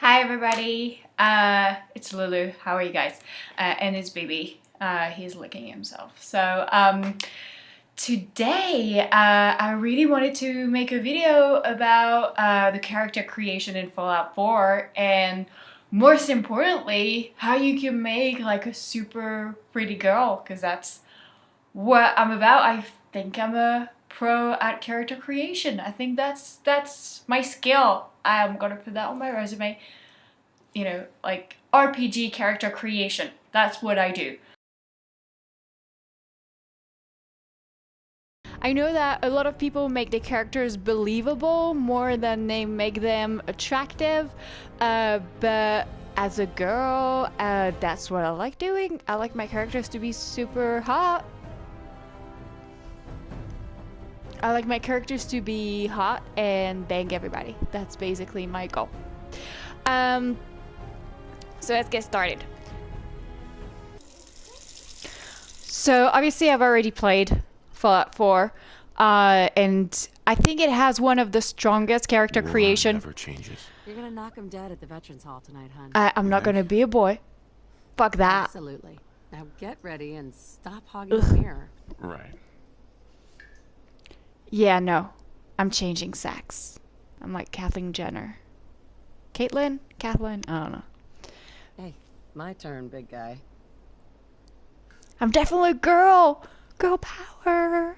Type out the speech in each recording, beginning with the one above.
Hi everybody, it's Lulu. How are you guys? And it's Baby. He's licking himself. Today I really wanted to make a video about the character creation in Fallout 4 and most importantly, how you can make like a super pretty girl, because that's what I'm about. I think I'm a pro at character creation. I think that's my skill. I'm gonna put that on my resume. You know, like RPG character creation. That's what I do. I know that a lot of people make the characters believable more than they make them attractive, but as a girl, that's what I like doing. I like my characters to be super hot. I like my characters to be hot and bang everybody. That's basically my goal. So let's get started. So obviously I've already played Fallout 4, and I think it has one of the strongest character creation. Never changes. You're gonna knock him dead at the Veterans Hall tonight, hon. I'm not gonna be a boy. Fuck that. Absolutely. Now get ready and stop hogging the mirror. Right. Yeah, no. I'm changing sex. I'm like Kathleen Jenner. Caitlyn? Kathleen? I don't know. Hey, my turn, big guy. I'm definitely a girl. Girl power.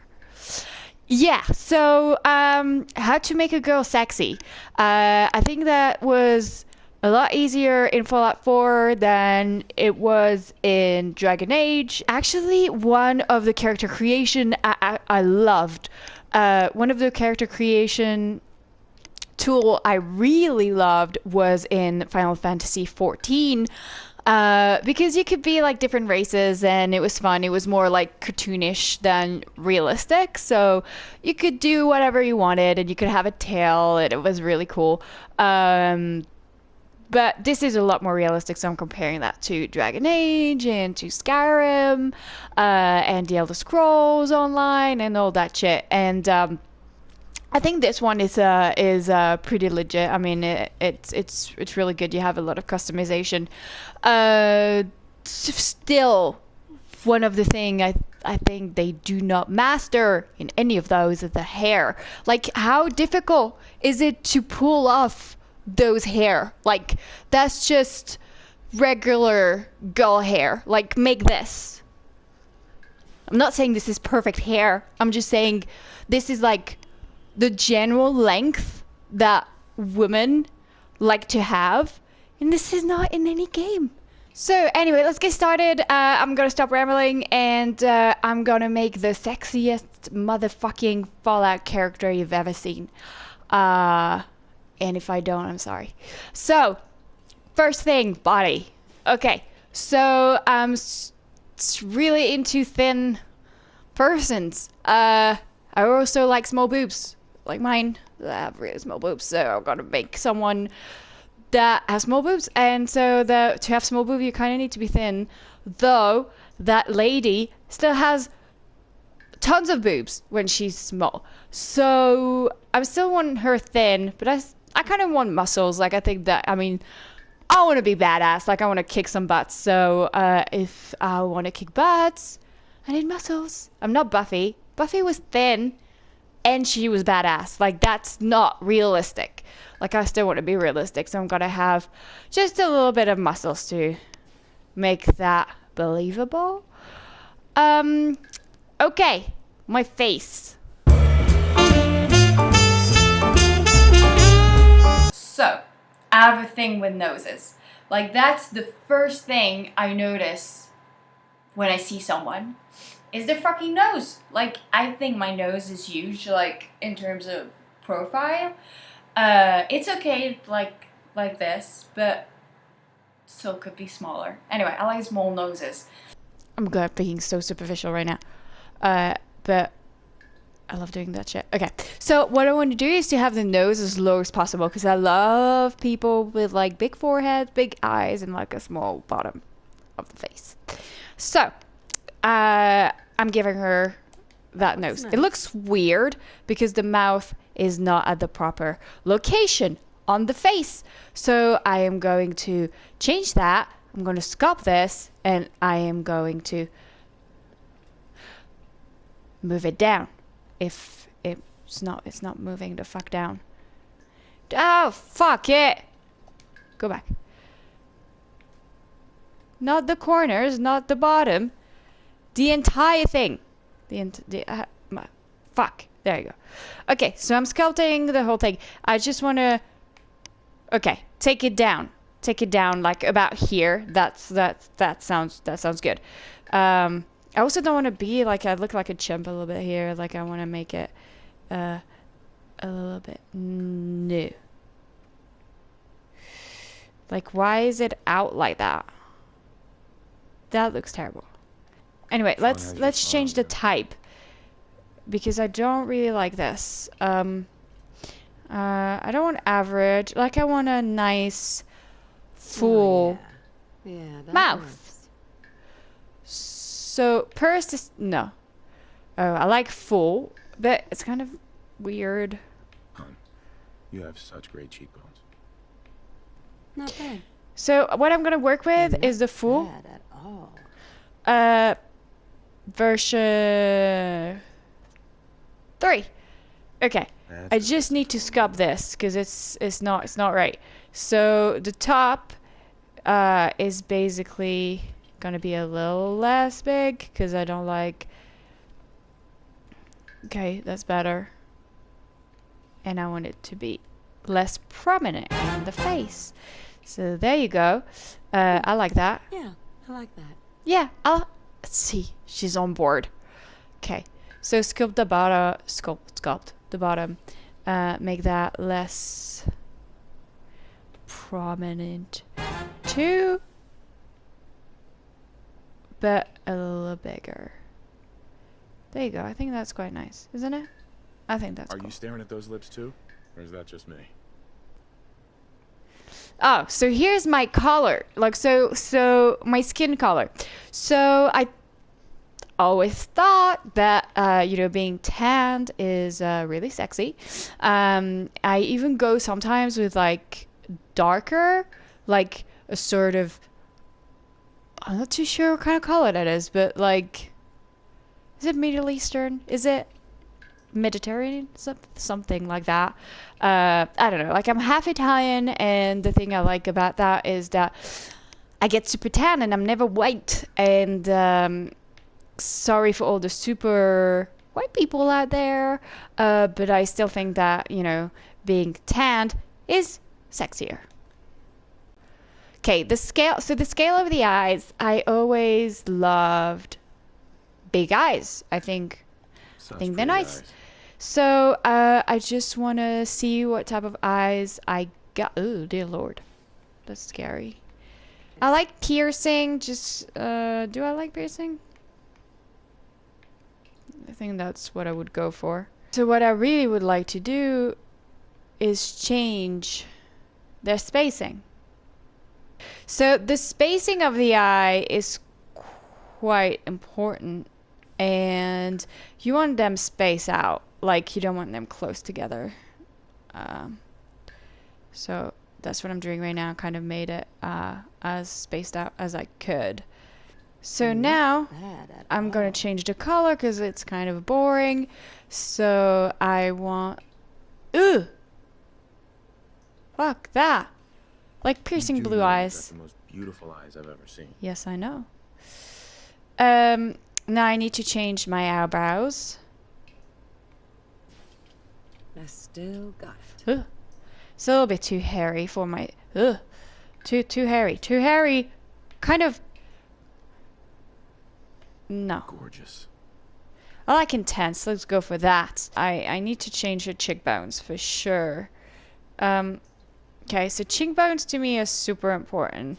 Yeah, so how to make a girl sexy. I think that was a lot easier in Fallout 4 than it was in Dragon Age. Actually, one of the character creation I loved. One of the character creation tool I really loved was in Final Fantasy XIV. Because you could be like different races and it was fun. It was more like cartoonish than realistic. So you could do whatever you wanted and you could have a tail and it was really cool. But this is a lot more realistic, so I'm comparing that to Dragon Age and to Skyrim, and the Elder Scrolls Online and all that shit. And I think this one is pretty legit. I mean, it's really good. You have a lot of customization. Still, one of the thing I think they do not master in any of those is the hair. Like, how difficult is it to pull off those hair? Like, that's just regular girl hair. Like, make this. I'm not saying this is perfect hair. I'm just saying this is like the general length that women like to have, and this is not in any game. So anyway, let's get started. I'm gonna stop rambling and I'm gonna make the sexiest motherfucking Fallout character you've ever seen. And if I don't, I'm sorry. So, first thing, body. Okay, so I'm really into thin persons. I also like small boobs, like mine. I have really small boobs, so I'm gonna make someone that has small boobs. And so to have small boobs, you kind of need to be thin. Though that lady still has tons of boobs when she's small. So I still want her thin, but I kind of want muscles. Like, I think that, I mean, I want to be badass. Like, I want to kick some butts. So if I want to kick butts, I need muscles. I'm not Buffy. Buffy was thin and she was badass. Like, that's not realistic. Like, I still want to be realistic, so I'm gonna have just a little bit of muscles to make that believable. Okay, my face. So, I have a thing with noses. Like, that's the first thing I notice when I see someone is their fucking nose. Like, I think my nose is huge, like, in terms of profile. It's okay like this, but still could be smaller. Anyway, I like small noses. I'm good at being so superficial right now. But I love doing that shit. Okay, so what I want to do is to have the nose as low as possible, because I love people with like big foreheads, big eyes, and like a small bottom of the face. So, I'm giving her that nose. Nice. It looks weird because the mouth is not at the proper location. on the face. So I am going to change that. I'm going to sculpt this, and I am going to move it down. If it's not moving the fuck down. Oh, fuck it. Go back. Not the corners, not the bottom. The entire thing. Fuck. There you go. Okay, so I'm sculpting the whole thing. I just want to... Okay, take it down. Take it down like about here. That sounds good. I also don't want to be like... I look like a chimp a little bit here. Like I want to make it a little bit new. Like why is it out like that? That looks terrible. Anyway, let's change the type. Because I don't really like this. I don't want average. Like I want a nice, full that mouth. works. So pursed is no. Oh, I like full, but it's kind of weird. Hon, you have such great cheekbones. Not bad. So what I'm gonna work with Not is the full bad at all. version 3. Okay. That's I just need to sculpt this because it's not right. So the top is basically gonna be a little less big because I don't like. Okay, that's better. And I want it to be less prominent in the face. So there you go. I like that. Yeah, I like that. Yeah, let's see. She's on board. Okay. So sculpt the bottom, sculpt the bottom, make that less prominent too, but a little bigger. There you go. I think that's quite nice, isn't it? I think that's Are cool. you staring at those lips too? Or is that just me? Oh, so here's my color. Like so my skin color. So I always thought that being tanned is really sexy. I even go sometimes with like darker, like a sort of, I'm not too sure what kind of color that is, but like, is it Middle Eastern? Is it Mediterranean? Something like that. I don't know. Like I'm half Italian, and the thing I like about that is that I get super tan and I'm never white. And sorry for all the super white people out there, but I still think that, being tanned is sexier. Okay, the scale of the eyes, I always loved big eyes. I think Such they're pretty nice. eyes. So I just want to see what type of eyes I got. Oh, dear Lord. That's scary. I like piercing. Do I like piercing? I think that's what I would go for. So what I really would like to do is change their spacing. So the spacing of the eye is quite important, and you want them spaced out. Like you don't want them close together. So that's what I'm doing right now. Kind of made it as spaced out as I could. So now Bad at I'm all. going to change the color because it's kind of boring. So I want... Ooh! Fuck that. Like piercing You do blue know eyes. That's the most beautiful eyes I've ever seen. Yes, I know. Now I need to change my eyebrows. I still got it. Ugh. It's a little bit too hairy for my... Ugh. Too hairy. Too hairy. Kind of... No. Gorgeous. I like intense. Let's go for that. I need to change the cheekbones for sure. Okay, so cheekbones to me is super important.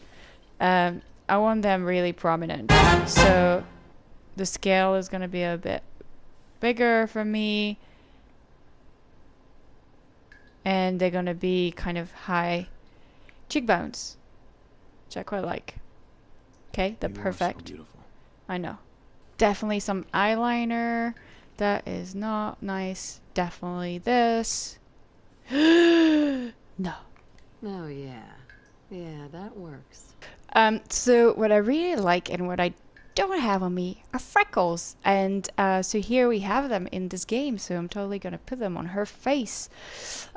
I want them really prominent. So the scale is going to be a bit bigger for me. And they're going to be kind of high cheekbones, which I quite like. Okay, they're You are so perfect. beautiful. I know. Definitely some eyeliner. That is not nice. Definitely this. No. Oh, yeah. Yeah, that works. So what I really like and what I don't have on me are freckles. And so here we have them in this game. So I'm totally gonna put them on her face.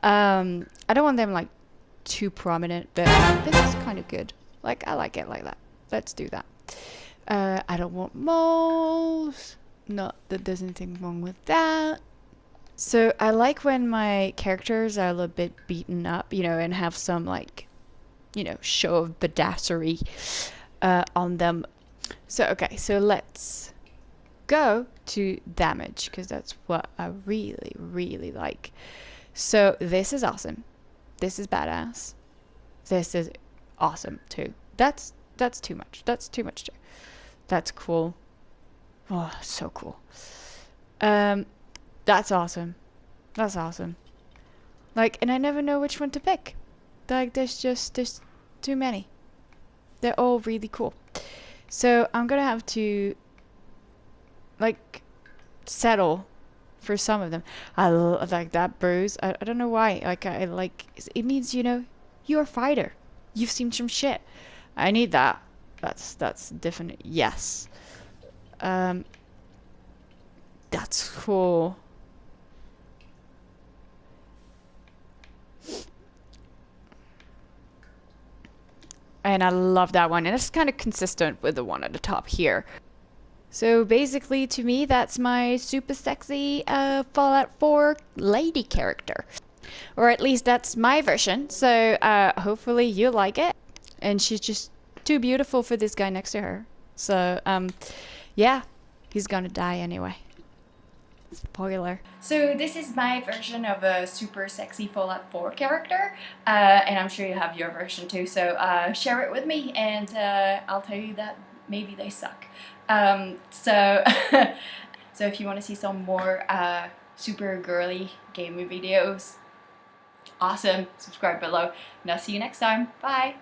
I don't want them like too prominent, but this is kind of good. Like, I like it like that. Let's do that. I don't want moles. Not that there's anything wrong with that. So I like when my characters are a little bit beaten up, you know, and have some like, you know, show of badassery on them. So, okay, so let's go to damage, because that's what I really, really like. So this is awesome. This is badass. This is awesome too. That's too much. That's too much too. That's cool. Oh, so cool. That's awesome. That's awesome. Like, and I never know which one to pick. Like, there's too many. They're all really cool. So I'm gonna have to like settle for some of them. I like that bruise. I don't know why. Like, I like it means, you know, you're a fighter. You've seen some shit. I need that. That's definite. Yes. That's cool. And I love that one. And it's kind of consistent with the one at the top here. So basically, to me, that's my super sexy Fallout 4 lady character. Or at least that's my version. So hopefully you like it. And she's just too beautiful for this guy next to her. So, yeah, he's gonna die anyway. Spoiler. So this is my version of a super sexy Fallout 4 character, and I'm sure you have your version too, so share it with me, and I'll tell you that maybe they suck. So if you want to see some more super girly gaming videos, awesome, subscribe below, and I'll see you next time. Bye!